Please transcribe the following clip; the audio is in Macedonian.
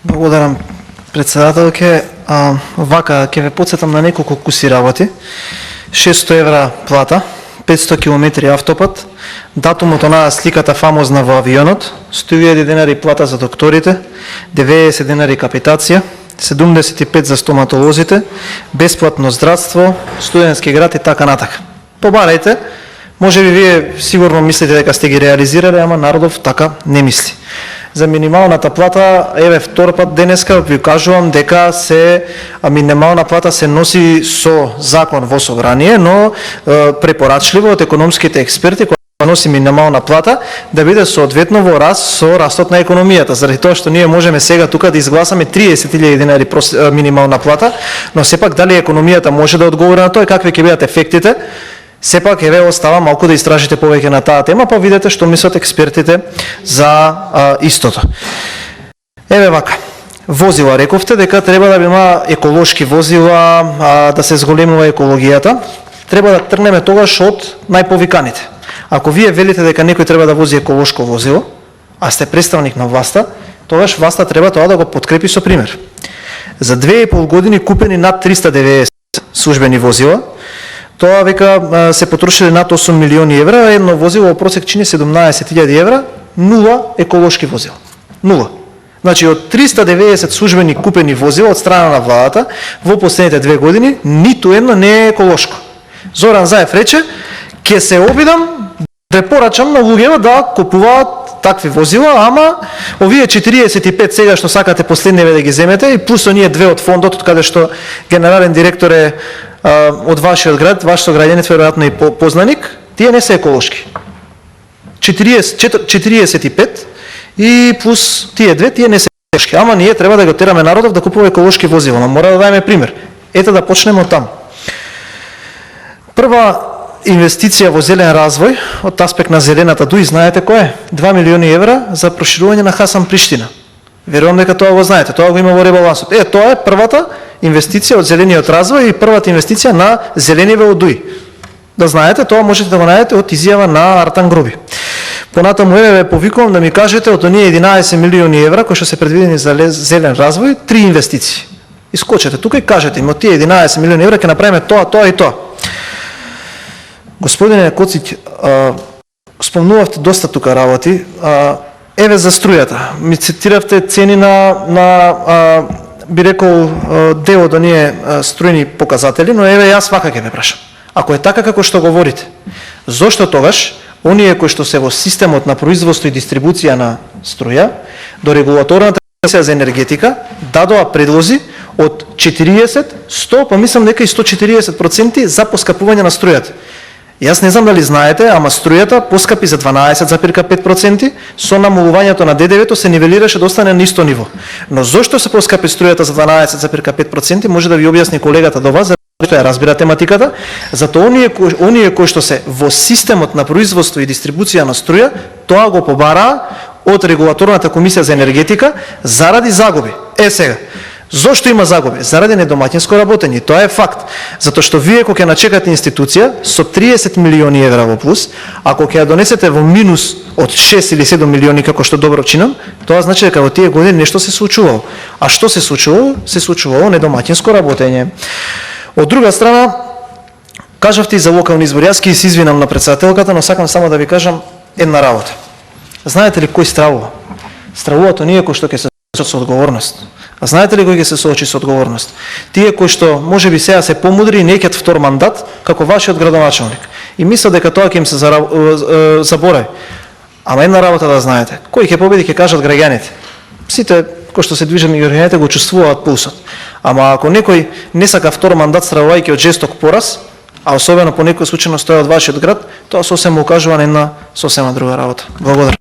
Благодарам, председателке. Вака, ќе ве подсетам на неколку куси работи. 600 евра плата, 500 км автопат, датумот онаа сликата фамозна во авионот, 100.000 денари плата за докторите, 90 денари капитација, 75 за стоматолозите, бесплатно здравство, студентски град и така натака. Побарајте, може би вие сигурно мислите дека сте ги реализирали, ама народов така не мисли. За минималната плата, еве втор пат денеска ви кажувам дека минимална плата се носи со закон во собрание, но препорачливо од економските експерти која носи минимална плата да биде соодветно во раст со растот на економијата. Заради тоа што ние можеме сега тука да изгласаме 30.000 денари минимална плата, но сепак дали економијата може да одговори на тоа и какви ќе бидат ефектите, сепак еве остава малку да истражите повеќе на таа тема, па видете што мислат експертите за истото. Еве вака. Возила, рековте дека треба да има еколошки возила, да се зголемува екологијата. Треба да тргнеме тогаш од најповиканите. Ако вие велите дека некој треба да вози еколошко возило, а сте представник на власта, тогаш власта треба тоа да го подкрепи со пример. За 2,5 години купени над 390 службени возила. Тоа века се потрошили над 8 милиони евра, едно возило во просек чини 17.000 евра, 0 еколошки возила. 0. Значи од 390 службени купени возила од страна на владата во последните 2 години, ниту едно не е еколошко. Зоран Заев рече, ќе се обидам да порачам на луѓето да купуваат такви возила, ама овие 45 сега што сакате последниве да ги земете и плюс оние 2 од фондот, од каде што генерален директор е од вашиот град, вашето граѓанин веројатно и познаник, тие не се еколошки. 45 и плюс тие 2, тие не се еколошки. Ама ние треба да го тераме народов да купува еколошки возила, но мора да дајме пример. Ете да почнеме од таму. Прва инвестиција во зелен развој од аспект на зелената дуј, знаете кој е? 2 милиони евра за проширување на Хасан Приштина. Верувам дека тоа го знаете, тоа го има во ребалансот. Тоа е првата инвестиција од зелениот развој и првата инвестиција на зелениве од ДУИ. Да знаете, тоа можете да го најдете од изјава на Артан Гроби. Понатаму ве повикувам да ми кажете од оние 11 милиони евра кои што се предвидени за зелен развој, 3 инвестиции. Искочете тука и кажете им од тие 11 милиони евра ќе направиме тоа, тоа и тоа. Господине Коцик, спомнувавте доста тука работи. Еве за струјата. Ми цитиравте цени на би рекол дел од оние струјни показатели, но еве јас вака ќе ве прашам. Ако е така како што говорите, зошто тогаш оние кои што се во системот на производство и дистрибуција на струја до регулаторната комисија за енергетика дадоа предлози од 40, 100, па мислам дека и 140% за поскапување на струјата. Јас не знам дали знаете, ама струјата поскапи за 12,5%, со намалувањето на ДДВ-то се нивелираше да остане на исто ниво. Но зошто се поскапи струјата за 12,5%, може да ви објасни колегата до вас, за што ја разбира тематиката, затоа оние кои што се во системот на производство и дистрибуција на струја, тоа го побараа од регулаторната комисија за енергетика заради загуби. Сега, зошто има загуби? Заради недомаќинско работење. Тоа е факт. Затоа што вие кога ќе начекате институција со 30 милиони евра во плюс, ако ќе ја донесете во минус од 6 или 7 милиони како што добро чинам, тоа значи дека во тие години нешто се случувало. А што се случувало? Се случувало недомаќинско работење. Од друга страна, кажавте и за локални избори. Јас ќе се извинам на претседателката, но сакам само да ви кажам една работа. Знаете ли кој стравува? Стравуваат оние кои што ќе се соочат со одговорност. А знаете ли кој ќе се соочи со одговорност? Тие кои што можеби сега се помудри и неќат втор мандат како вашиот градоначалник. И мислат дека тоа ќе им се заборави. Ама една работа да знаете. Кој ќе победи ќе кажат граѓаните. Сите кои што се движат меѓу граѓаните го чувствуваат пулсот. Ама ако некој не сака втор мандат стравувајќи од жесток пораз, а особено по некој случајно стои од вашиот град, тоа сосема укажува на една сосема друга работа. Благодарам.